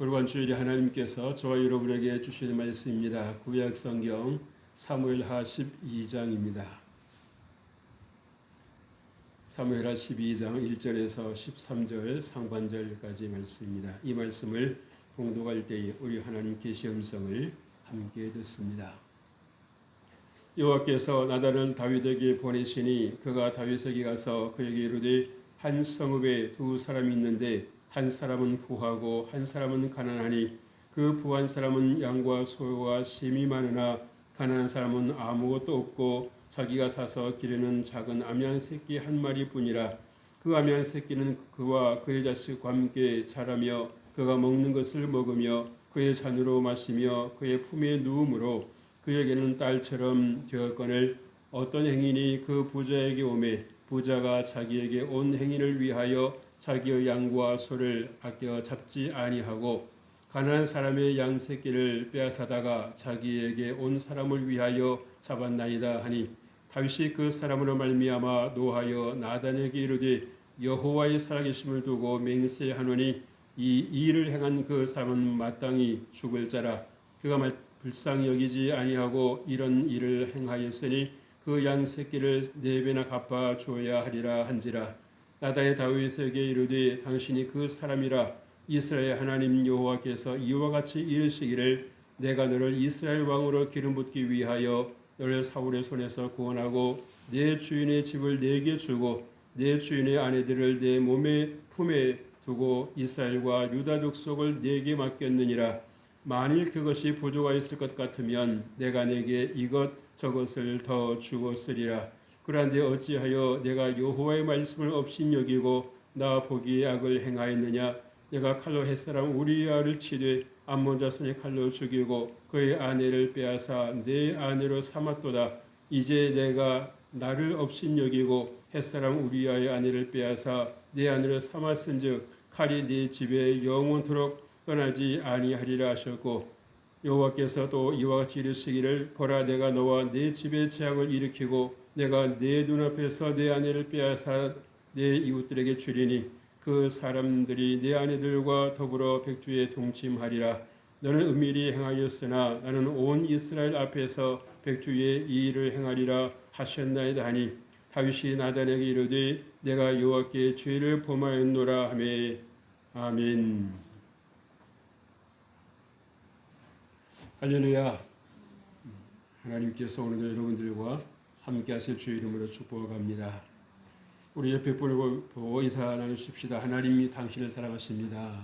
이번 주일에 하나님께서 저와 여러분에게 주시는 말씀입니다. 구약 성경 사무엘하 12장입니다. 사무엘하 12장 1절에서 13절 상반절까지 말씀입니다. 이 말씀을 봉독할 때에 우리 하나님 계시 음성을 함께 듣습니다. 여호와께서 나단을 다윗에게 보내시니 그가 다윗에게 가서 그에게 이르되 한 성읍에 두 사람이 있는데 한 사람은 부하고 한 사람은 가난하니 그 부한 사람은 양과 소와 심이 많으나 가난한 사람은 아무것도 없고 자기가 사서 기르는 작은 암양 새끼 한 마리뿐이라. 그 암양 새끼는 그와 그의 자식과 함께 자라며 그가 먹는 것을 먹으며 그의 잔으로 마시며 그의 품에 누움으로 그에게는 딸처럼 되었거늘 어떤 행인이 그 부자에게 오매 부자가 자기에게 온 행인을 위하여 자기의 양과 소를 아껴 잡지 아니하고 가난한 사람의 양 새끼를 빼앗아다가 자기에게 온 사람을 위하여 잡았나이다 하니 다윗이 그 사람으로 말미암아 노하여 나단에게 이르되 여호와의 살아계심을 두고 맹세하노니 이 일을 행한 그 사람은 마땅히 죽을 자라. 그가 불쌍히 여기지 아니하고 이런 일을 행하였으니 그 양 새끼를 4배나 갚아 주어야 하리라 한지라. 나단이 다윗에게 이르되 당신이 그 사람이라. 이스라엘 하나님 여호와께서 이와 같이 이르시기를 내가 너를 이스라엘 왕으로 기름 붓기 위하여 너를 사울의 손에서 구원하고 내 주인의 집을 내게 주고 내 주인의 아내들을 내 몸의 품에 두고 이스라엘과 유다 족속을 내게 맡겼느니라. 만일 그것이 부조가 있을 것 같으면 내가 내게 이것 저것을 더 주었으리라. 그런데 어찌하여 내가 여호와의 말씀을 업신여기고 나 보기에 악을 행하였느냐. 내가 칼로 햇사람 우리야를 치되 암몬 자손의 칼로 죽이고 그의 아내를 빼앗아 내 아내로 삼았도다. 이제 내가 나를 업신여기고 햇사람 우리야의 아내를 빼앗아 내 아내로 삼았은즉 칼이 네 집에 영원토록 떠나지 아니하리라 하셨고 여호와께서 또 이와 같이 이르시기를 보라 내가 너와 네 집에 재앙을 일으키고 내가 내 눈앞에서 내 아내를 빼앗아 내 이웃들에게 주리니 그 사람들이 내 아내들과 더불어 백주에 동침하리라. 너는 은밀히 행하였으나 나는 온 이스라엘 앞에서 백주에 이 일을 행하리라 하셨나이다 하니 다윗이 나단에게 이르되 내가 여호와께 죄를 범하였노라 하며 아멘. 할렐루야. 하나님께서 오늘도 여러분들과 함께 하실 주의 이름으로 축복합니다. 우리 옆에 분을 보고 인사 나누십시다. 하나님이 당신을 사랑하십니다.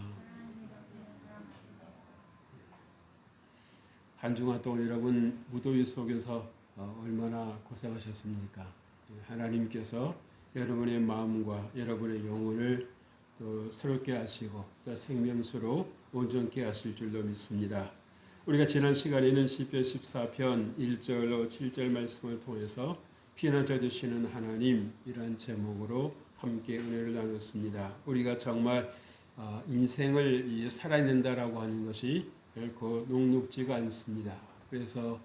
한 주간 동안 여러분 무더위 속에서 얼마나 고생하셨습니까? 하나님께서 여러분의 마음과 여러분의 영혼을 또 새롭게 하시고 또 생명수로 온전케 하실 줄로 믿습니다. 우리가 지난 시간에는 시편 14편 1절로 7절 말씀을 통해서 피난자 되시는 하나님 이런 제목으로 함께 은혜를 나눴습니다. 우리가 정말 인생을 살아야 된다라고 하는 것이 결코 녹록지가 않습니다. 그래서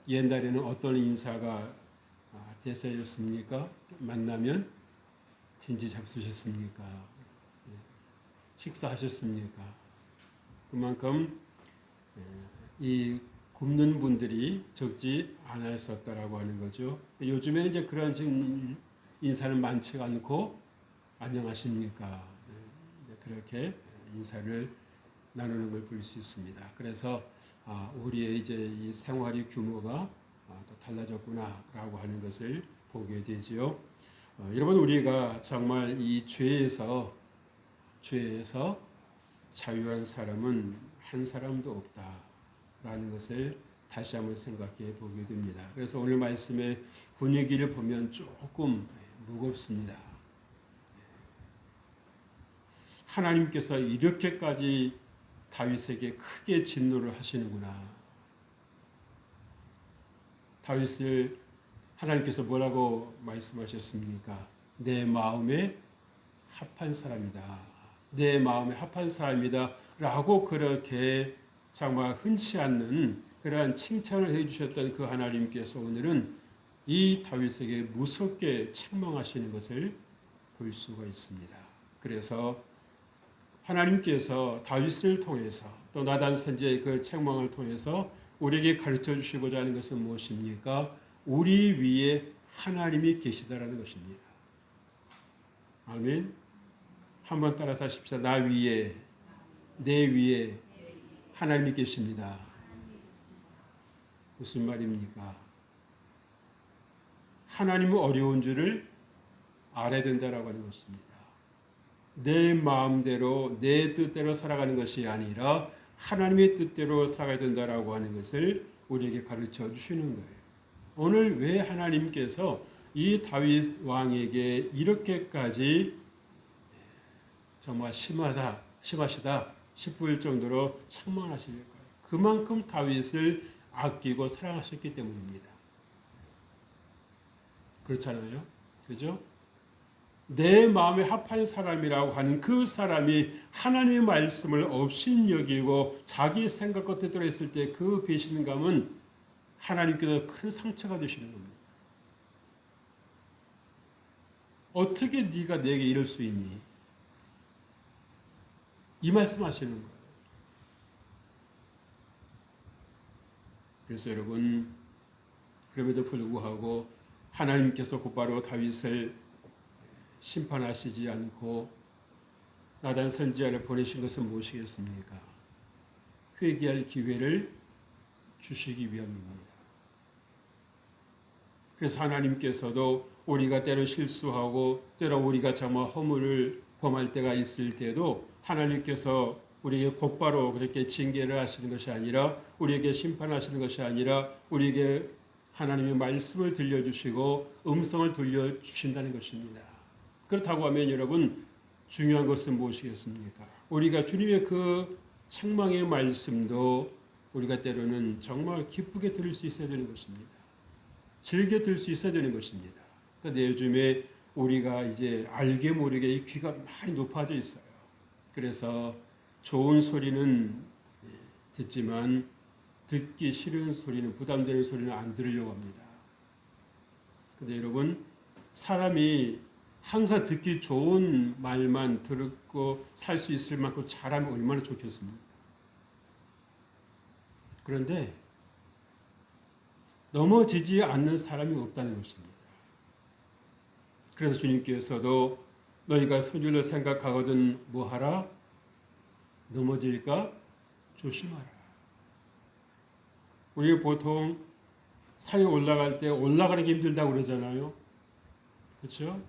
옛날에는 어떤 인사가 대세였습니까? 만나면 진지 잡수셨습니까? 식사하셨습니까? 그만큼 이 굶는 분들이 적지 않았었다라고 하는 거죠. 요즘에는 이제 그런 인사는 많지가 않고 안녕하십니까? 그렇게 인사를 나누는 걸 볼 수 있습니다. 그래서 우리의 이제 이 생활의 규모가 또 달라졌구나라고 하는 것을 보게 되지요. 여러분 우리가 정말 이 죄에서 자유한 사람은 한 사람도 없다라는 것을 다시 한번 생각해 보게 됩니다. 그래서 오늘 말씀의 분위기를 보면 조금 무겁습니다. 하나님께서 이렇게까지 다윗에게 크게 진노를 하시는구나. 다윗을 하나님께서 뭐라고 말씀하셨습니까? 내 마음에 합한 사람이다. 내 마음에 합한 사람이다. 라고 그렇게 정말 흔치 않는 그러한 칭찬을 해주셨던 그 하나님께서 오늘은 이 다윗에게 무섭게 책망하시는 것을 볼 수가 있습니다. 그래서 하나님께서 다윗을 통해서 또 나단 선지자의 그 책망을 통해서 우리에게 가르쳐 주시고자 하는 것은 무엇입니까? 우리 위에 하나님이 계시다라는 것입니다. 아멘. 한번 따라서 하십시다. 나 위에, 내 위에 하나님이 계십니다. 무슨 말입니까? 하나님은 어려운 줄을 알아야 된다라고 하는 것입니다. 내 마음대로 내 뜻대로 살아가는 것이 아니라 하나님의 뜻대로 살아가야 된다라고 하는 것을 우리에게 가르쳐 주시는 거예요. 오늘 왜 하나님께서 이 다윗 왕에게 이렇게까지 정말 심하시다 싶을 정도로 책망하실까요? 그만큼 다윗을 아끼고 사랑하셨기 때문입니다. 그렇잖아요. 그죠? 내 마음에 합한 사람이라고 하는 그 사람이 하나님의 말씀을 업신여기고 자기 생각과 뜻대로 했을 때 그 배신감은 하나님께서 큰 상처가 되시는 겁니다. 어떻게 네가 내게 이럴 수 있니? 이 말씀하시는 거예요. 그래서 여러분, 그럼에도 불구하고 하나님께서 곧바로 다윗을 심판하시지 않고 나단 선지자를 보내신 것은 무엇이겠습니까? 회개할 기회를 주시기 위함입니다. 그래서 하나님께서도 우리가 때로 실수하고 때로 우리가 정말 허물을 범할 때가 있을 때도 하나님께서 우리에게 곧바로 그렇게 징계를 하시는 것이 아니라 우리에게 심판하시는 것이 아니라 우리에게 하나님의 말씀을 들려주시고 음성을 들려주신다는 것입니다. 그렇다고 하면 여러분 중요한 것은 무엇이겠습니까? 우리가 주님의 그 책망의 말씀도 우리가 때로는 정말 기쁘게 들을 수 있어야 되는 것입니다. 즐겨 들을 수 있어야 되는 것입니다. 그런데 요즘에 우리가 이제 알게 모르게 이 귀가 많이 높아져 있어요. 그래서 좋은 소리는 듣지만 듣기 싫은 소리는, 부담되는 소리는 안 들으려고 합니다. 그런데 여러분, 사람이 항상 듣기 좋은 말만 듣고 살 수 있을 만큼 잘하면 얼마나 좋겠습니까? 그런데 넘어지지 않는 사람이 없다는 것입니다. 그래서 주님께서도 너희가 선율로 생각하거든 뭐하라? 넘어질까? 조심하라. 우리 보통 산에 올라갈 때 올라가는 게 힘들다고 그러잖아요. 그렇죠?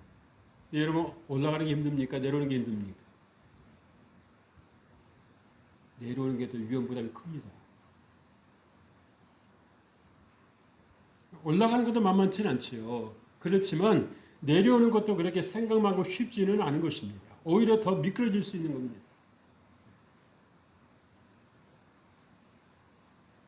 여러분 올라가는 게 힘듭니까? 내려오는 게 힘듭니까? 내려오는 게 더 위험 부담이 큽니다. 올라가는 것도 만만치는 않지요. 그렇지만 내려오는 것도 그렇게 생각만큼 쉽지는 않은 것입니다. 오히려 더 미끄러질 수 있는 겁니다.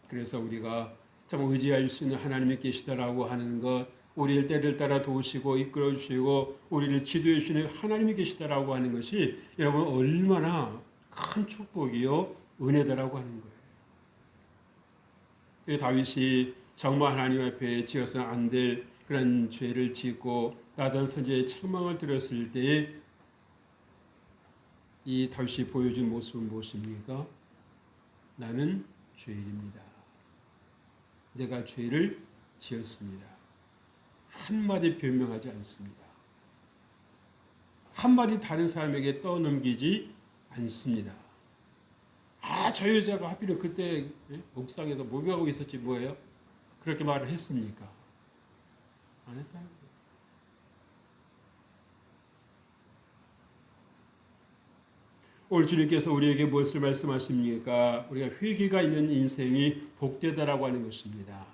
그래서 우리가 참 의지할 수 있는 하나님이 계시다라고 하는 것, 우리를 때를 따라 도우시고 이끌어 주시고 우리를 지도해 주시는 하나님이 계시다라고 하는 것이 여러분 얼마나 큰 축복이요 은혜다라고 하는 거예요. 다윗이 정말 하나님 앞에 지어서는 안 될 그런 죄를 짓고 나단 선지자의 책망을 들었을 때에 이 다윗이 보여준 모습은 무엇입니까? 나는 죄인입니다. 내가 죄를 지었습니다. 한마디 변명하지 않습니다. 한마디 다른 사람에게 떠넘기지 않습니다. 저 여자가 하필은 그때 옥상에서 목욕하고 있었지 뭐예요? 그렇게 말을 했습니까? 안 했다는 거예요. 오늘 주님께서 우리에게 무엇을 말씀하십니까? 우리가 회개가 있는 인생이 복되다라고 하는 것입니다.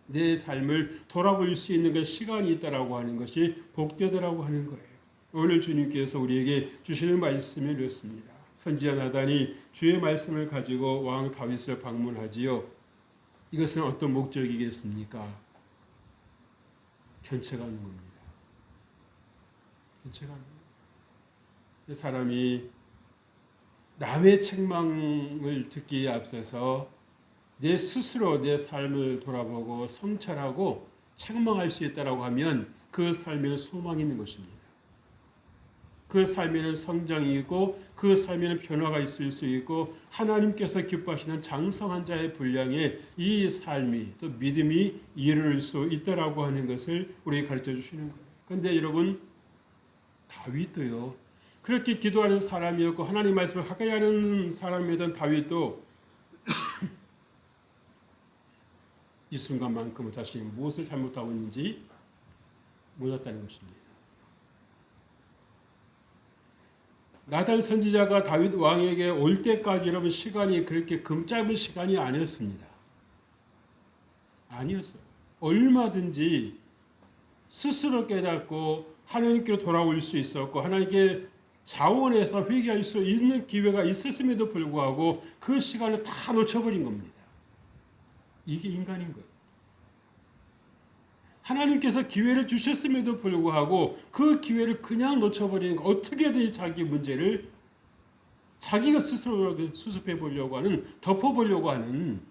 내 삶을 돌아볼 수 있는 그 시간이 있다라고 하는 것이 복되다라고 하는 거예요. 오늘 주님께서 우리에게 주시는 말씀이 이렇습니다. 선지자 나단이 주의 말씀을 가지고 왕 다윗을 방문하지요. 이것은 어떤 목적이겠습니까? 견책하는 겁니다. 견책하는 겁니다. 사람이 남의 책망을 듣기에 앞서서 내 스스로 내 삶을 돌아보고 성찰하고 책망할 수 있다고 하면 그 삶에는 소망이 있는 것입니다. 그 삶에는 성장이 있고 그 삶에는 변화가 있을 수 있고 하나님께서 기뻐하시는 장성한 자의 분량에 이 삶이 또 믿음이 이르를 수 있다라고 하는 것을 우리에게 가르쳐 주시는 거예요. 그런데 여러분 다윗도요. 그렇게 기도하는 사람이었고 하나님 말씀을 가까이 하는 사람이던 다윗도 이 순간만큼은 자신이 무엇을 잘못하고 있는지 몰랐다는 것입니다. 나단 선지자가 다윗 왕에게 올 때까지 여러분 시간이 그렇게 짧은 시간이 아니었습니다. 아니었어요. 얼마든지 스스로 깨닫고 하나님께로 돌아올 수 있었고 하나님께 자원해서 회개할 수 있는 기회가 있었음에도 불구하고 그 시간을 다 놓쳐버린 겁니다. 이게 인간인 거예요. 하나님께서 기회를 주셨음에도 불구하고 그 기회를 그냥 놓쳐버리는 거, 어떻게든 자기 문제를 자기가 스스로 수습해 보려고 하는, 덮어보려고 하는.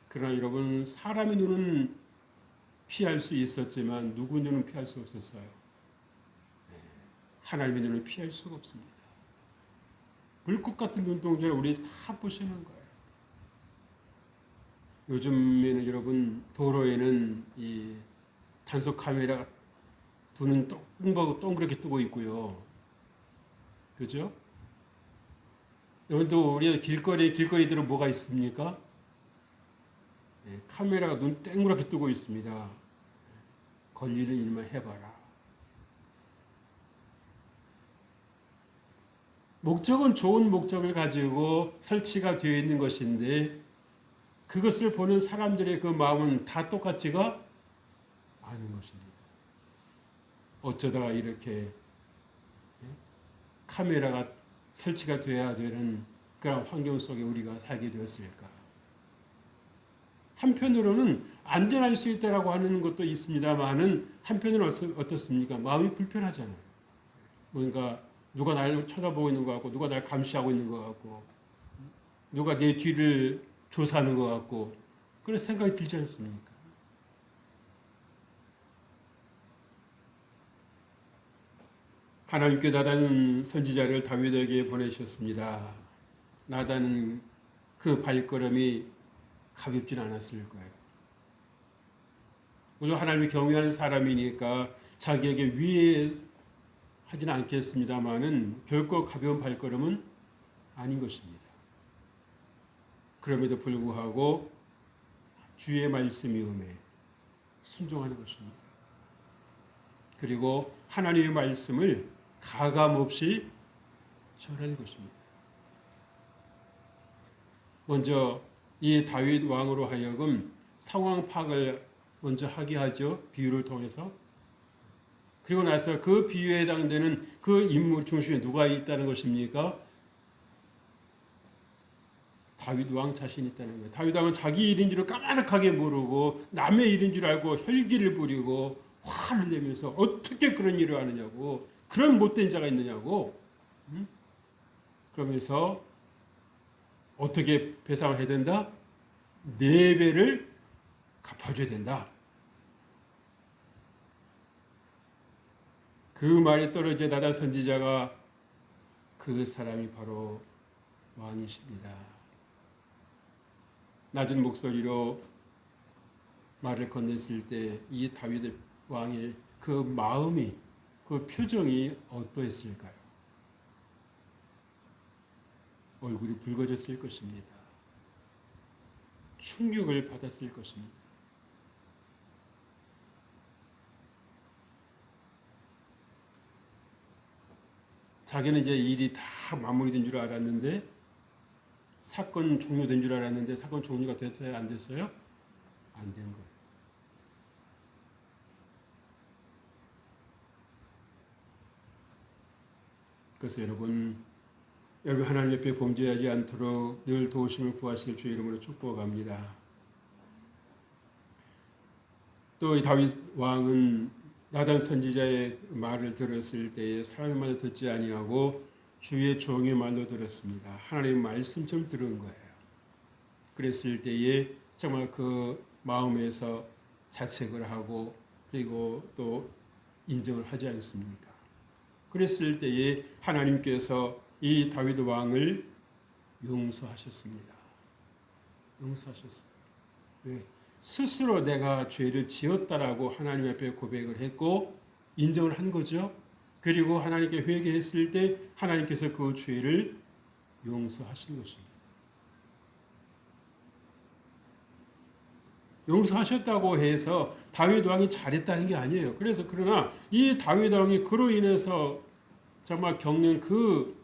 그러나 여러분 사람의 눈은 피할 수 있었지만 누구 눈은 피할 수 없었어요. 하나님의 눈은 피할 수가 없습니다. 불꽃 같은 눈동자를 우리 다 보시는 거예요. 요즘에는 여러분 도로에는 이 단속 카메라가 두 눈 동그랗게 뜨고 있고요. 그죠? 여러분도 우리 길거리들은 뭐가 있습니까? 네, 카메라가 눈 땡그랗게 뜨고 있습니다. 걸리는 일만 해봐라. 목적은 좋은 목적을 가지고 설치가 되어 있는 것인데 그것을 보는 사람들의 그 마음은 다 똑같지가 않은 것입니다. 어쩌다가 이렇게 카메라가 설치가 되어야 되는 그런 환경 속에 우리가 살게 되었을까? 한편으로는 안전할 수 있다라고 하는 것도 있습니다만은 한편으로는 어떻습니까? 마음이 불편하잖아요. 뭔가 누가 나를 쳐다보고 있는 것 같고 누가 나를 감시하고 있는 것 같고 누가 내 뒤를 조사하는 것 같고 그런 생각이 들지 않습니까? 하나님께 나단 선지자를 다윗에게 보내셨습니다. 나단은 그 발걸음이 가볍진 않았을 거예요. 물론 하나님이 경외하는 사람이니까 자기에게 위해하지는 않겠습니다만은 결코 가벼운 발걸음은 아닌 것입니다. 그럼에도 불구하고 주의 말씀이 음에 순종하는 것입니다. 그리고 하나님의 말씀을 가감없이 전하는 것입니다. 먼저 이 다윗 왕으로 하여금 상황 파악을 먼저 하게 하죠. 비유를 통해서. 그리고 나서 그 비유에 해당되는 그 인물 중심에 누가 있다는 것입니까? 다윗 왕 자신이 있다는 거예요. 다윗 왕은 자기 일인 줄을 까마득하게 모르고 남의 일인 줄 알고 혈기를 부리고 화를 내면서 어떻게 그런 일을 하느냐고, 그런 못된 자가 있느냐고. 그러면서 어떻게 배상을 해야 된다? 4배를 갚아줘야 된다. 그 말이 떨어져 나단 선지자가 그 사람이 바로 왕이십니다. 낮은 목소리로 말을 건넸을 때 이 다윗 왕의 그 마음이, 그 표정이 어떠했을까요? 얼굴이 붉어졌을 것입니다. 충격을 받았을 것입니다. 자기는 이제 일이 다 마무리된 줄 알았는데, 사건 종료된 줄 알았는데 사건 종료가 됐어요? 안 됐어요? 안 된 거예요. 그래서 여러분 하나님 옆에 범죄하지 않도록 늘 도우심을 구하시길 주의 이름으로 축복합니다. 또 이 다윗 왕은 나단 선지자의 말을 들었을 때에 사람의 말을 듣지 아니하고 주의 종의 말로 들었습니다. 하나님의 말씀처럼 들은 거예요. 그랬을 때에 정말 그 마음에서 자책을 하고 그리고 또 인정을 하지 않습니까? 그랬을 때에 하나님께서 이 다윗 왕을 용서하셨습니다. 용서하셨어요. 왜? 스스로 내가 죄를 지었다라고 하나님 앞에 고백을 했고 인정을 한 거죠. 그리고 하나님께 회개했을 때 하나님께서 그 죄를 용서하신 것입니다. 용서하셨다고 해서 다윗 왕이 잘했다는 게 아니에요. 그러나 이 다윗 왕이 그로 인해서 정말 겪는 그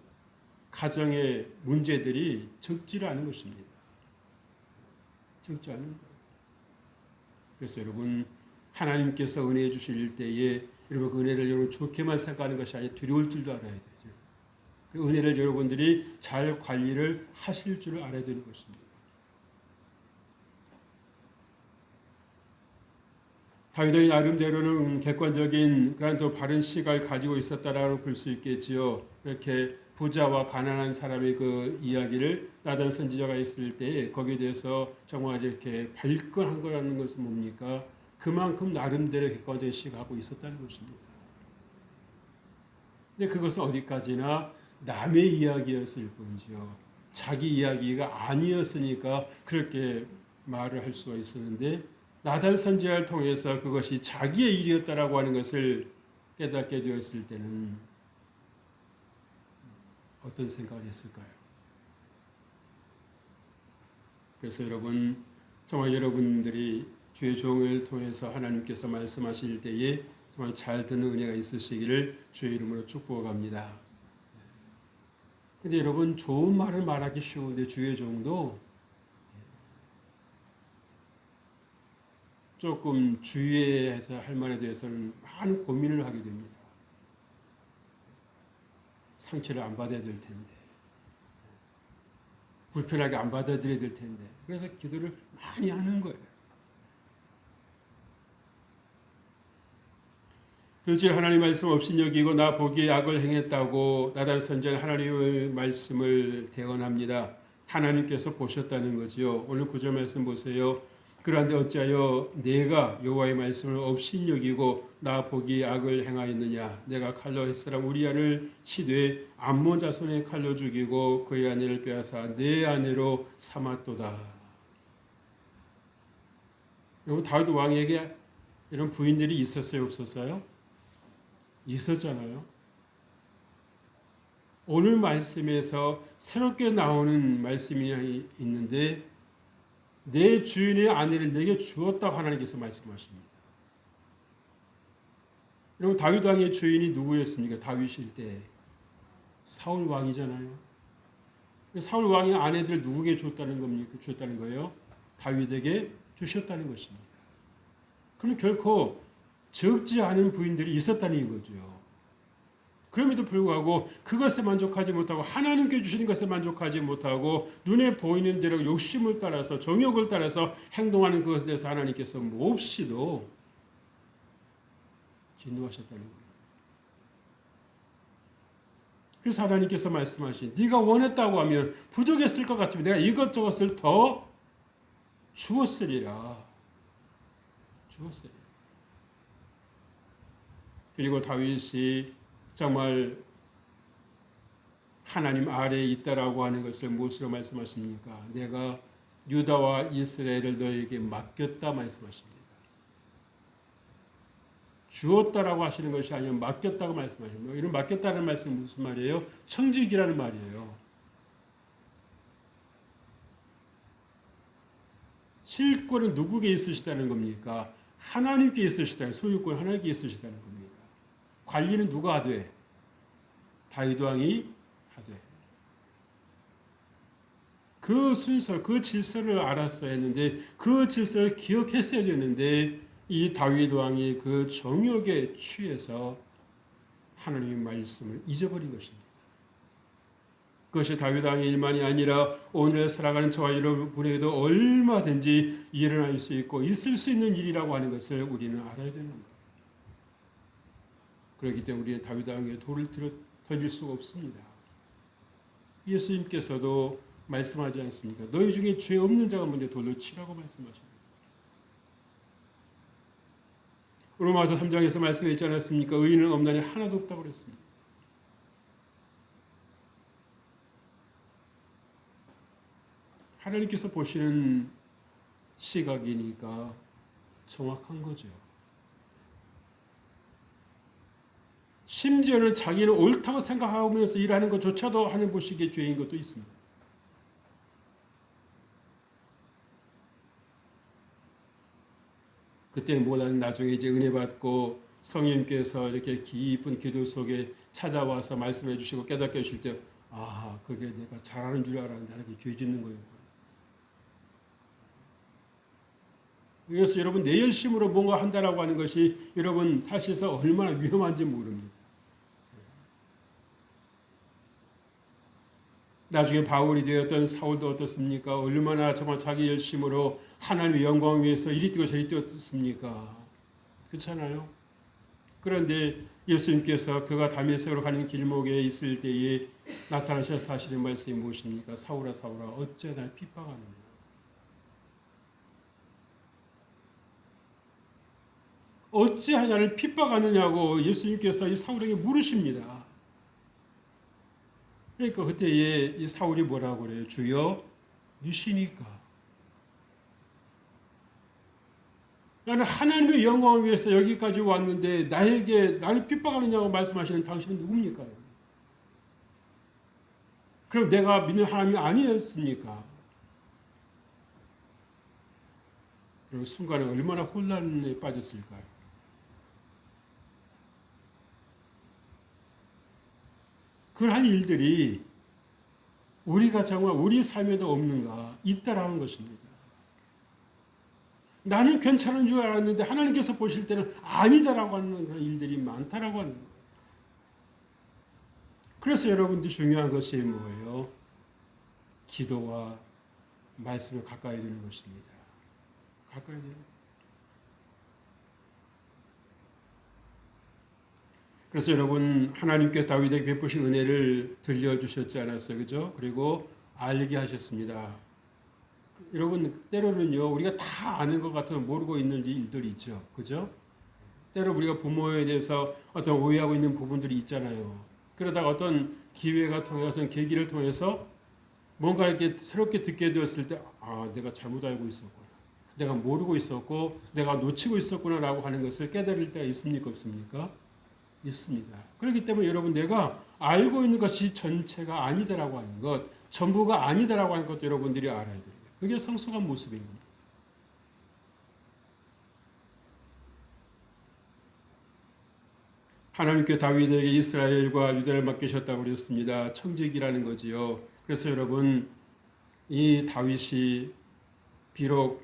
가정의 문제들이 적지를 않은 것입니다. 적지 않은 거예요. 그래서 여러분 하나님께서 은혜 주실 때에 여러분 그 은혜를 여러분 좋게만 생각하는 것이 아니라 두려울 줄도 알아야 되죠. 그 은혜를 여러분들이 잘 관리를 하실 줄을 알아야 되는 것입니다. 다윗이 나름대로는 객관적인 그런 또 바른 시각을 가지고 있었다라고 볼 수 있겠지요. 이렇게 부자와 가난한 사람의 그 이야기를 나단 선지자가 있을 때 거기에 대해서 정말 이렇게 발끈한 거라는 것은 뭡니까? 그만큼 나름대로 객관적인 시각을 하고 있었다는 것입니다. 근데 그것은 어디까지나 남의 이야기였을 뿐이죠. 자기 이야기가 아니었으니까 그렇게 말을 할 수가 있었는데 나단 선지자를 통해서 그것이 자기의 일이었다라고 하는 것을 깨닫게 되었을 때는 어떤 생각을 했을까요? 그래서 여러분 정말 여러분들이 주의 종을 통해서 하나님께서 말씀하실 때에 정말 잘 듣는 은혜가 있으시기를 주의 이름으로 축복합니다. 근데 여러분 좋은 말을 말하기 쉬운데 주의 종도 조금 주의해서 할 말에 대해서는 많은 고민을 하게 됩니다. 상처를 안 받아야 될 텐데 불편하게 안 받아들여야 될 텐데 그래서 기도를 많이 하는 거예요. 둘째 하나님 말씀 없인 여기고 나 보기에 악을 행했다고 나단 선지자는 하나님의 말씀을 대언합니다. 하나님께서 보셨다는 거지요. 오늘 9절 말씀 보세요. 그런데 어찌하여 내가 여호와의 말씀을 없인 여기고 나 보기에 악을 행하였느냐. 내가 칼로 햇사람 우리아를 치되 암몬 자손의 칼로 죽이고 그의 아내를 빼앗아 내 아내로 삼았도다. 여러분 다윗 왕에게 이런 부인들이 있었어요, 없었어요? 있었잖아요. 오늘 말씀에서 새롭게 나오는 말씀이 있는데 내 주인의 아내를 내게 주었다고 하나님께서 말씀하십니다. 여러분 다윗 왕의 주인이 누구였습니까? 다윗일 때 사울 왕이잖아요. 사울 왕의 아내들 누구에게 줬다는 겁니까? 주었다는 거예요. 다윗에게 주셨다는 것입니다. 그럼 결코 적지 않은 부인들이 있었다는 거죠. 그럼에도 불구하고 그것에 만족하지 못하고 하나님께 주시는 것에 만족하지 못하고 눈에 보이는 대로 욕심을 따라서 정욕을 따라서 행동하는 그것에 대해서 하나님께서 몹시도 진노하셨다는 거예요. 그래서 하나님께서 말씀하신 네가 원했다고 하면 부족했을 것 같으면 내가 이것저것을 더 주었으리라. 주었으리라. 그리고 다윗이 정말 하나님 아래에 있다라고 하는 것을 무엇으로 말씀하십니까? 내가 유다와 이스라엘을 너에게 맡겼다 말씀하십니다. 주었다라고 하시는 것이 아니라 맡겼다고 말씀하십니다. 이런 맡겼다는 말씀은 무슨 말이에요? 청직이라는 말이에요. 실권은 누구에게 있으시다는 겁니까? 하나님께 있으시다는 소유권 하나님께 있으시다는 겁니다. 관리는 누가 하되? 다윗 왕이 하되. 그 순서, 그 질서를 알았어야 했는데 그 질서를 기억했어야 했는데 이 다윗 왕이 그 정욕에 취해서 하나님의 말씀을 잊어버린 것입니다. 그것이 다윗 왕의 일만이 아니라 오늘 살아가는 저와 여러분에게도 얼마든지 일어날 수 있고 있을 수 있는 일이라고 하는 것을 우리는 알아야 되는 겁니다. 그렇기 때문에 우리는 다윗 왕에게 돌을 던질 수가 없습니다. 예수님께서도 말씀하지 않습니까? 너희 중에 죄 없는 자가 먼저 돌로 치라고 말씀하십니다. 로마서 3장에서 말씀했지 않았습니까? 의인은 없나니 하나도 없다고 그랬습니다. 하나님께서 보시는 시각이니까 정확한 거죠. 심지어는 자기는 옳다고 생각하면서 일하는 것조차도 하나님 보시기에 죄인 것도 있습니다. 그때는 뭐냐면 나중에 이제 은혜 받고 성령님께서 이렇게 깊은 기도 속에 찾아와서 말씀해 주시고 깨닫게 해주실 때, 아, 그게 내가 잘하는 줄 알았는데 이렇게 죄 짓는 거예요. 그래서 여러분 내 열심으로 뭔가 한다라고 하는 것이 여러분 사실상 얼마나 위험한지 모릅니다. 나중에 바울이 되었던 사울도 어떻습니까? 얼마나 정말 자기 열심으로 하나님의 영광을 위해서 이리 뛰고 저리 뛰었습니까? 그렇잖아요. 그런데 예수님께서 그가 다메섹으로 가는 길목에 있을 때에 나타나셔서 하시는 말씀이 무엇입니까? 사울아 사울아 어째 날 핍박하느냐. 어째 나를 핍박하느냐고 예수님께서 이 사울에게 물으십니다. 그러니까 그때에 이 사울이 뭐라고 그래요? 주여 누시니까. 나는 하나님의 영광을 위해서 여기까지 왔는데 나에게 나를 핍박하느냐고 말씀하시는 당신은 누굽니까? 그럼 내가 믿는 하나님이 아니었습니까? 그리고 순간에 얼마나 혼란에 빠졌을까요? 그러한 일들이 우리가 정말 우리 삶에도 없는가 있다라는 것입니다. 나는 괜찮은 줄 알았는데 하나님께서 보실 때는 아니다라고 하는 그런 일들이 많다라고 하는 거예요. 그래서 여러분들이 중요한 것이 뭐예요? 기도와 말씀을 가까이 두는 것입니다. 가까이 두는 것입니다. 그래서 여러분 하나님께서 다윗에게 베푸신 은혜를 들려주셨지 않았어요. 그죠? 그리고 알게 하셨습니다. 여러분 때로는요 우리가 다 아는 것 같아도 모르고 있는 일들이 있죠. 그죠? 때로 우리가 부모에 대해서 어떤 오해하고 있는 부분들이 있잖아요. 그러다가 어떤 기회가 통해 어떤 계기를 통해서 뭔가 이렇게 새롭게 듣게 되었을 때 아, 내가 잘못 알고 있었구나. 내가 모르고 있었고 내가 놓치고 있었구나라고 하는 것을 깨달을 때가 있습니까? 없습니까? 있습니다. 그렇기 때문에 여러분 내가 알고 있는 것이 전체가 아니다라고 하는 것, 전부가 아니다라고 하는 것도 여러분들이 알아야 됩니다. 그게 성숙한 모습인 겁니다. 하나님께 다윗에게 이스라엘과 유다를 맡기셨다고 그랬습니다. 청직이라는 거지요. 그래서 여러분 이 다윗이 비록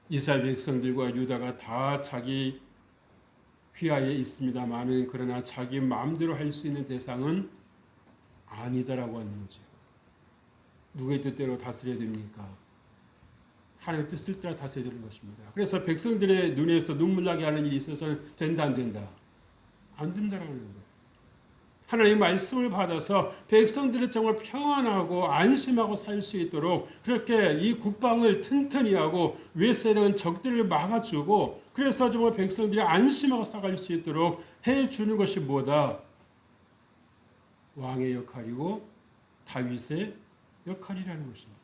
이스라엘 백성들과 유다가 다 자기 휘하에 있습니다만은 그러나 자기 마음대로 할 수 있는 대상은 아니다라고 하는 거죠. 누구의 뜻대로 다스려야 됩니까? 하나님의 뜻을 따라 다스려야 되는 것입니다. 그래서 백성들의 눈에서 눈물 나게 하는 일이 있어서는 된다 안 된다? 안 된다라고 하는 거예요. 하나님의 말씀을 받아서 백성들이 정말 평안하고 안심하고 살 수 있도록 그렇게 이 국방을 튼튼히 하고 외세력은 적들을 막아주고 그래서 정말 백성들이 안심하고 살아갈 수 있도록 해주는 것이 뭐다? 왕의 역할이고 다윗의 역할이라는 것입니다.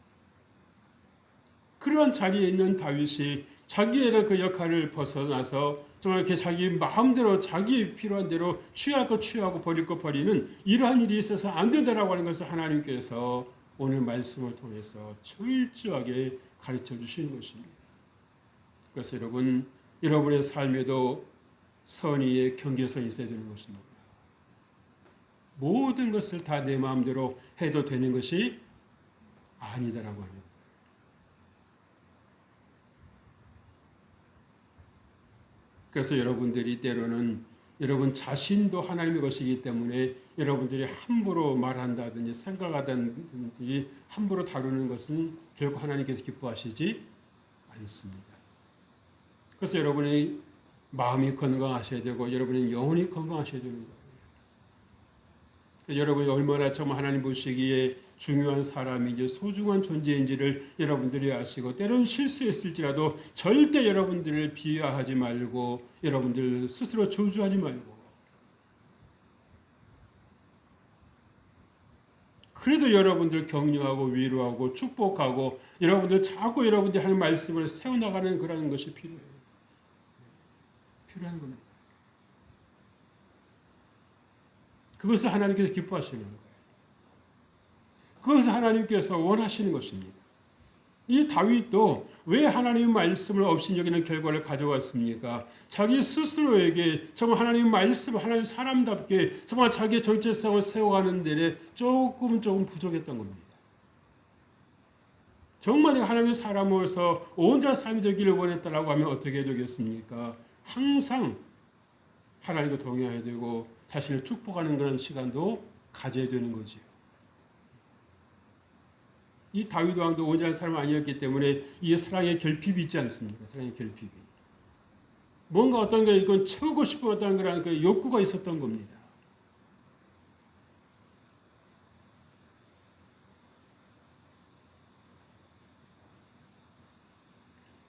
그런 자리에 있는 다윗이 자기의 그 역할을 벗어나서 정말 이렇게 자기 마음대로 자기 필요한 대로 취할 거 취하고 버릴 거 버리는 이러한 일이 있어서 안 된다라고 하는 것을 하나님께서 오늘 말씀을 통해서 철저하게 가르쳐 주시는 것입니다. 그래서 여러분의 삶에도 선의의 경계선이 있어야 되는 것입니다. 모든 것을 다 내 마음대로 해도 되는 것이 아니다라고 하는 거예요. 그래서 여러분들이 때로는 여러분 자신도 하나님의 것이기 때문에 여러분들이 함부로 말한다든지 생각하든지 함부로 다루는 것은 결국 하나님께서 기뻐하시지 않습니다. 그래서 여러분의 마음이 건강하셔야 되고 여러분의 영혼이 건강하셔야 되는 거예요. 여러분이 얼마나 정말 하나님 보시기에 중요한 사람인지 소중한 존재인지를 여러분들이 아시고 때로는 실수했을지라도 절대 여러분들을 비하하지 말고 여러분들 스스로 저주하지 말고 그래도 여러분들 격려하고 위로하고 축복하고 여러분들 자꾸 여러분들이 하는 말씀을 세워나가는 그런 것이 필요해요. 필요한 겁니다. 그것을 하나님께서 기뻐하시는 거예요. 그것을 하나님께서 원하시는 것입니다. 이 다윗도 왜 하나님의 말씀을 업신여기는 결과를 가져왔습니까? 자기 스스로에게 정말 하나님의 말씀을 하나님 사람답게 정말 자기의 정체성을 세워가는 데에 조금 부족했던 겁니다. 정말 하나님의 사람으로서 온전한 삶이 되기를 원했다라고 하면 어떻게 되겠습니까? 항상 하나님과 동행해야 되고 자신을 축복하는 그런 시간도 가져야 되는 거죠. 이 다윗 왕도 온전한 사람 아니었기 때문에 이 사랑의 결핍이 있지 않습니까? 사랑의 결핍이. 뭔가 어떤 게 이건 채우고 싶은 어떤 그런 그 욕구가 있었던 겁니다.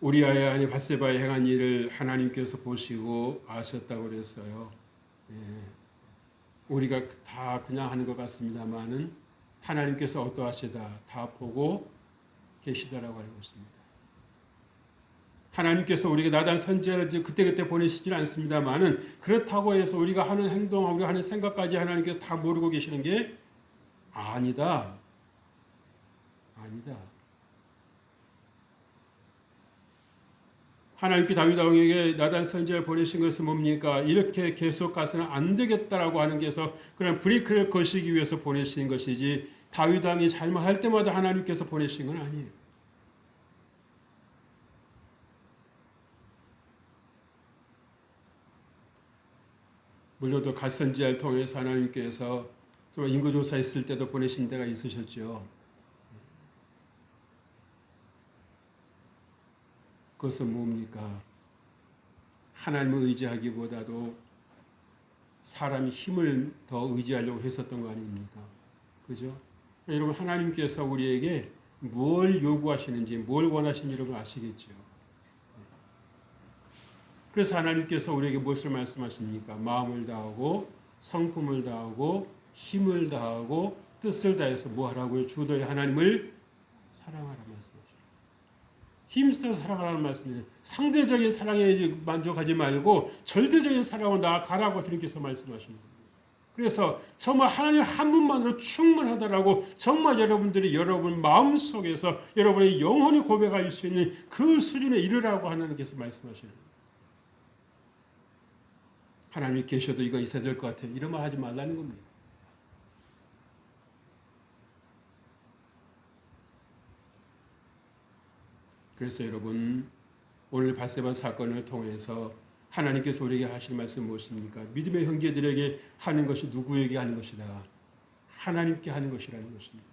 우리아의 아내 밧세바에 행한 일을 하나님께서 보시고 아셨다고 그랬어요. 예. 우리가 다 그냥 하는 것 같습니다만은 하나님께서 어떠하시다 다 보고 계시다라고 하는 것입니다. 하나님께서 우리에게 나단 선지자를 그때그때 보내시지는 않습니다만은 그렇다고 해서 우리가 하는 행동, 우리가 하는 생각까지 하나님께서 다 모르고 계시는 게 아니다. 아니다. 하나님께 다윗 왕에게 나단 선지자를 보내신 것은 뭡니까? 이렇게 계속 가서는 안 되겠다라고 하는 게서 그런 브레이크를 거시기 위해서 보내신 것이지 다윗 왕이 잘못할 때마다 하나님께서 보내신 건 아니에요. 물론 또 갓 선지자를 통해서 하나님께서 좀 인구조사했을 때도 보내신 데가 있으셨죠. 그것은 뭡니까? 하나님을 의지하기보다도 사람의 힘을 더 의지하려고 했었던 거 아닙니까? 그죠? 여러분 하나님께서 우리에게 뭘 요구하시는지 뭘 원하시는지 여러분 아시겠죠? 그래서 하나님께서 우리에게 무엇을 말씀하십니까? 마음을 다하고 성품을 다하고 힘을 다하고 뜻을 다해서 뭐 하라고요? 주 너희 하나님을 사랑하라 말씀하십니다. 힘써 사랑하라는 말씀이에요. 상대적인 사랑에 만족하지 말고 절대적인 사랑으로 나아가라고 주님께서 말씀하십니다. 그래서 정말 하나님 한 분만으로 충분하다라고 정말 여러분들이 여러분 마음속에서 여러분의 영혼이 고백할 수 있는 그 수준에 이르라고 하나님께서 말씀하시는 거예요. 하나님이 계셔도 이거 있어야 될 것 같아요. 이런 말 하지 말라는 겁니다. 그래서 여러분 오늘 밧세바 사건을 통해서 하나님께서 우리에게 하실 말씀 무엇입니까? 믿음의 형제들에게 하는 것이 누구에게 하는 것이다? 하나님께 하는 것이라는 것입니다.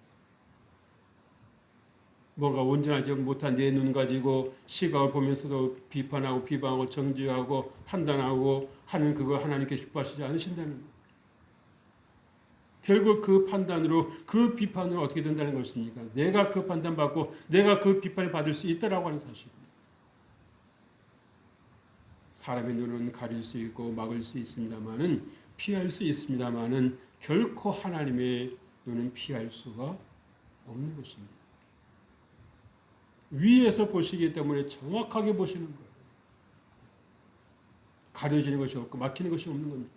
뭔가 온전하지 못한 내 눈 가지고 시각을 보면서도 비판하고 비방하고 정죄하고 판단하고 하는 그거 하나님께 기뻐하시지 않으신다는 거예요. 결국 그 판단으로 그 비판으로 어떻게 된다는 것입니까? 내가 그 판단받고 내가 그 비판을 받을 수 있다라고 하는 사실입니다. 사람의 눈은 가릴 수 있고 막을 수 있습니다만은 피할 수 있습니다만은 결코 하나님의 눈은 피할 수가 없는 것입니다. 위에서 보시기 때문에 정확하게 보시는 거예요. 가려지는 것이 없고 막히는 것이 없는 겁니다.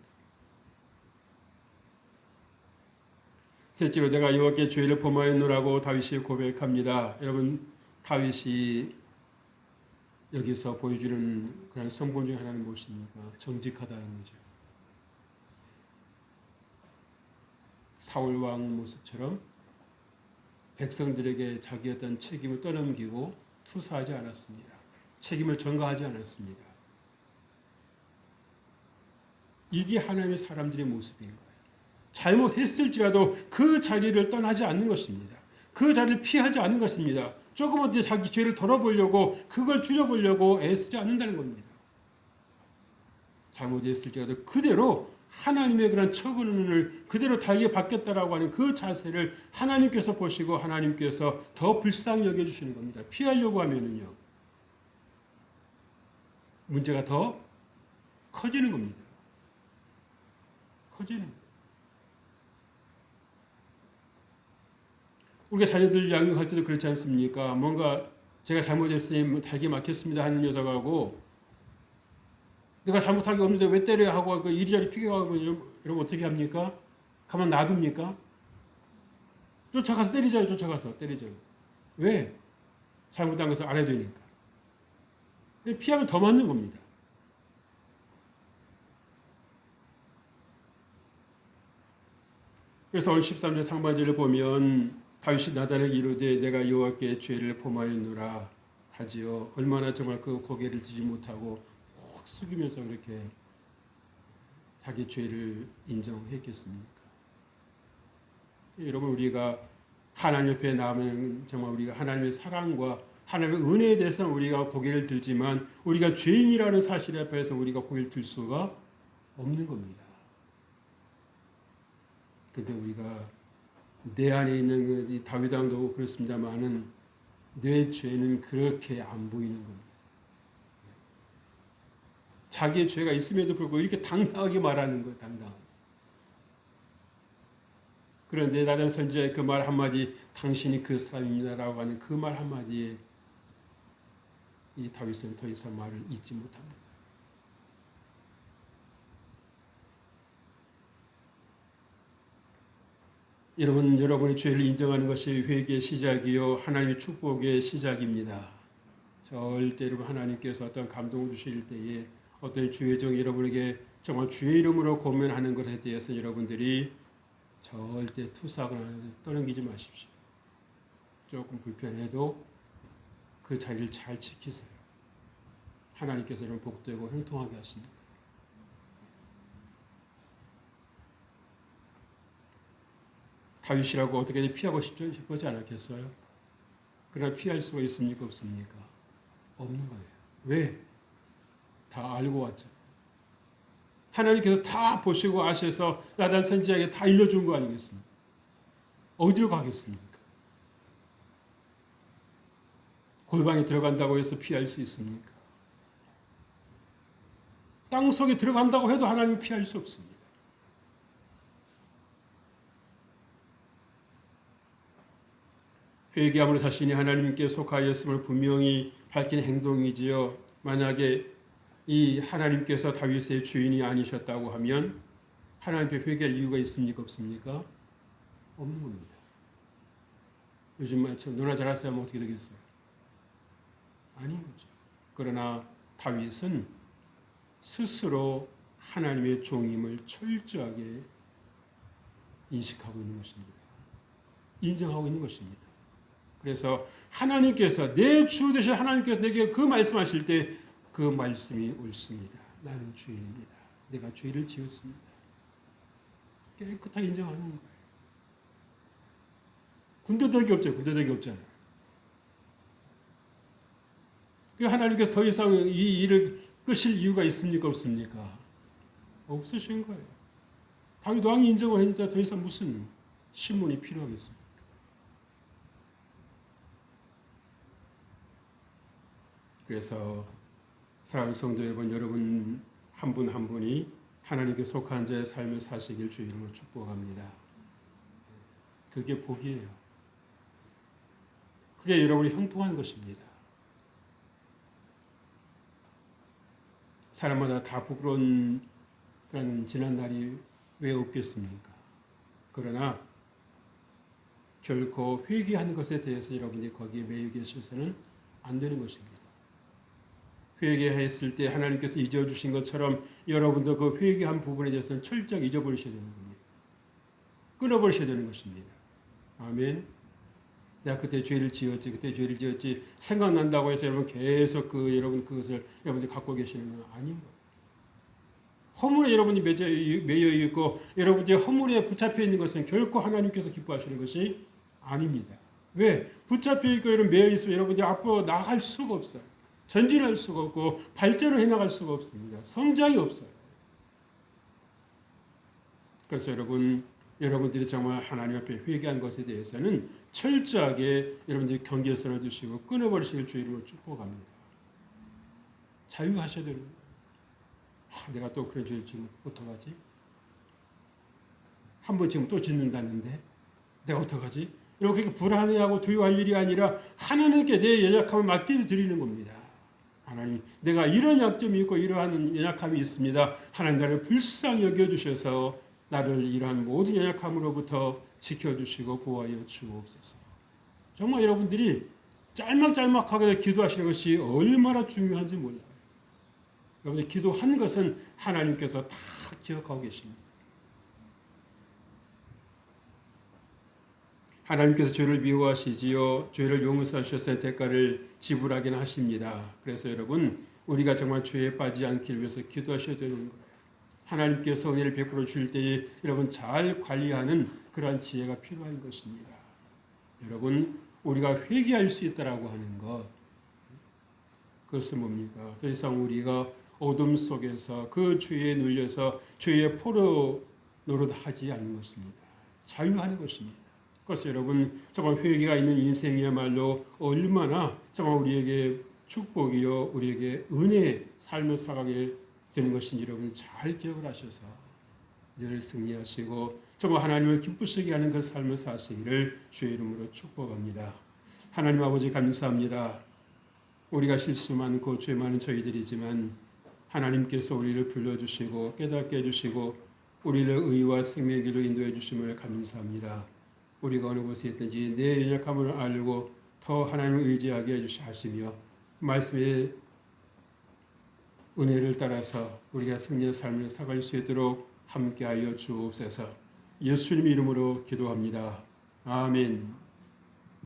셋째로 내가 여호와께 죄를 범하였노라고 다윗이 고백합니다. 여러분 다윗이 여기서 보여주는 그런 성품 중 하나는 무엇입니까? 정직하다는 거죠. 사울 왕 모습처럼 백성들에게 자기 어떤 책임을 떠넘기고 투사하지 않았습니다. 책임을 전가하지 않았습니다. 이게 하나님의 사람들의 모습인 거예요. 잘못했을지라도 그 자리를 떠나지 않는 것입니다. 그 자리를 피하지 않는 것입니다. 조금 어디 자기 죄를 덜어보려고 그걸 줄여보려고 애쓰지 않는다는 겁니다. 잘못했을지라도 그대로 하나님의 그런 처분을 그대로 달게 받겠다라고 하는 그 자세를 하나님께서 보시고 하나님께서 더 불쌍히 여겨주시는 겁니다. 피하려고 하면은요 문제가 더 커지는 겁니다. 커지는 거예요. 우리가 자녀들 양육할 때도 그렇지 않습니까? 뭔가 제가 잘못했으니 달게 맞겠습니다 하는 녀석하고 내가 잘못한 게 없는데 왜 때려야 하고 그 이리저리 피겨가고 이러면 어떻게 합니까? 가만 놔둡니까? 쫓아가서 때리잖아요. 쫓아가서 때리잖아요. 왜? 잘못한 것을 알아야 되니까. 피하면 더 맞는 겁니다. 그래서 오늘 13절 상반절을 보면 다윗이 나단에게 이르되 내가 여호와께 죄를 범하였노라 하지요. 얼마나 정말 그 고개를 들지 못하고 푹 숙이면서 그렇게 자기 죄를 인정했겠습니까? 여러분 우리가 하나님 옆에 나오면 정말 우리가 하나님의 사랑과 하나님의 은혜에 대해서는 우리가 고개를 들지만 우리가 죄인이라는 사실 앞에서 우리가 고개를 들 수가 없는 겁니다. 근데 우리가 내 안에 있는 이 다윗 왕도 그렇습니다만은 내 죄는 그렇게 안 보이는 겁니다. 자기의 죄가 있음에도 불구하고 이렇게 당당하게 말하는 거예요. 당당하게. 그런데 나단 선지자의 그 말 한마디 당신이 그 사람입니다라고 하는 그 말 한마디에 이 다윗은 더 이상 말을 잊지 못합니다. 여러분의 죄를 인정하는 것이 회개의 시작이요 하나님의 축복의 시작입니다. 절대 여러분 하나님께서 어떤 감동을 주실 때에 어떤 주의 종 여러분에게 정말 주의 이름으로 고면하는 것에 대해서 여러분들이 절대 투사하거나 떠넘기지 마십시오. 조금 불편해도 그 자리를 잘 지키세요. 하나님께서 여러분 복되고 형통하게 하십니다. 다윗이라고 어떻게 피하고 싶지 않았겠어요? 그러나 피할 수가 있습니까? 없습니까? 없는 거예요. 왜? 다 알고 왔죠. 하나님께서 다 보시고 아셔서 나단 선지자에게 다 일러준 거 아니겠습니까? 어디로 가겠습니까? 골방에 들어간다고 해서 피할 수 있습니까? 땅 속에 들어간다고 해도 하나님은 피할 수 없습니다. 회개함으로 자신이 하나님께 속하였음을 분명히 밝힌 행동이지요. 만약에 이 하나님께서 다윗의 주인이 아니셨다고 하면 하나님께 회개할 이유가 있습니까? 없습니까? 없는 겁니다. 요즘 말처럼 너나 잘하세요 하면 어떻게 되겠어요? 아닌 거죠. 그러나 다윗은 스스로 하나님의 종임을 철저하게 인식하고 있는 것입니다. 인정하고 있는 것입니다. 그래서 하나님께서 내 주 되신 하나님께서 내게 그 말씀하실 때 그 말씀이 옳습니다. 나는 죄인입니다. 내가 죄를 지었습니다. 깨끗하게 인정하는 거예요. 군더더기 없잖아요. 군더더기 없잖아요. 하나님께서 더 이상 이 일을 끄실 이유가 있습니까? 없습니까? 없으신 거예요. 다윗 왕이 인정을 했는데 더 이상 무슨 신문이 필요하겠습니까? 그래서 사랑하는 성도 여러분 한 분 한 분이 하나님께 속한 자의 삶을 사시길 주의 이름으로 축복합니다. 그게 복이에요. 그게 여러분이 형통한 것입니다. 사람마다 다 부끄러운 그런 지난 날이 왜 없겠습니까? 그러나 결코 회개하는 것에 대해서 여러분이 거기에 매여 계셔서는 안 되는 것입니다. 회개했을 때 하나님께서 잊어주신 것처럼 여러분도 그 회개한 부분에 대해서는 철저히 잊어버리셔야 되는 겁니다. 끊어버리셔야 되는 것입니다. 아멘. 내가 그때 죄를 지었지 생각난다고 해서 여러분 계속 여러분 그것을 여러분들이 갖고 계시는 건 아닌 거예요. 허물에 여러분이 매여 있고 여러분들이 허물에 붙잡혀 있는 것은 결코 하나님께서 기뻐하시는 것이 아닙니다. 왜? 붙잡혀 있고 여러분 매여 있으면 여러분들이 앞으로 나갈 수가 없어요. 전진할 수가 없고 발전을 해나갈 수가 없습니다. 성장이 없어요. 그래서 여러분들이 정말 하나님 앞에 회개한 것에 대해서는 철저하게 여러분들이 경계선을 두시고 끊어버리시길 주의 이름으로 축복합니다. 자유하셔야 되는 거예요. 내가 또 그런 죄를 지금 어떡하지? 한 번 지금 또 짓는다는데 내가 어떡하지? 이렇게 불안해하고 두려워할 일이 아니라 하나님께 내 연약함을 맡겨드리는 겁니다. 하나님, 내가 이런 약점이 있고 이러한 연약함이 있습니다. 하나님 나를 불쌍히 여겨주셔서 나를 이러한 모든 연약함으로부터 지켜주시고 보호하여 주옵소서. 정말 여러분들이 짤막짤막하게 기도하시는 것이 얼마나 중요한지 몰라요. 여러분들 기도한 것은 하나님께서 다 기억하고 계십니다. 하나님께서 죄를 미워하시지요. 죄를 용서하셔서 대가를 지불하긴 하십니다. 그래서 여러분 우리가 정말 죄에 빠지지 않기 위해서 기도하셔야 되는 거예요. 하나님께서 은혜를 베풀어 주실 때에 여러분 잘 관리하는 그러한 지혜가 필요한 것입니다. 여러분 우리가 회개할 수 있다라고 하는 것, 그것은 뭡니까? 더 이상 우리가 어둠 속에서 그 죄에 눌려서 죄의 포로 노릇하지 않는 것입니다. 자유하는 것입니다. 그래서 여러분 정말 회개가 있는 인생이야말로 얼마나 정말 우리에게 축복이요 우리에게 은혜의 삶을 살아가게 되는 것인지 여러분 잘 기억을 하셔서 늘 승리하시고 정말 하나님을 기쁘시게 하는 그 삶을 사시기를 주의 이름으로 축복합니다. 하나님 아버지 감사합니다. 우리가 실수 많고 죄 많은 저희들이지만 하나님께서 우리를 불러주시고 깨닫게 해주시고 우리를 의와 생명의 길로 인도해 주심을 감사합니다. 우리가 어느 곳에 있든지 내 연약함을 알고 더 하나님을 의지하게 하시며 말씀의 은혜를 따라서 우리가 승리의 삶을 살아갈 수 있도록 함께하여 주옵소서. 예수님 이름으로 기도합니다. 아멘.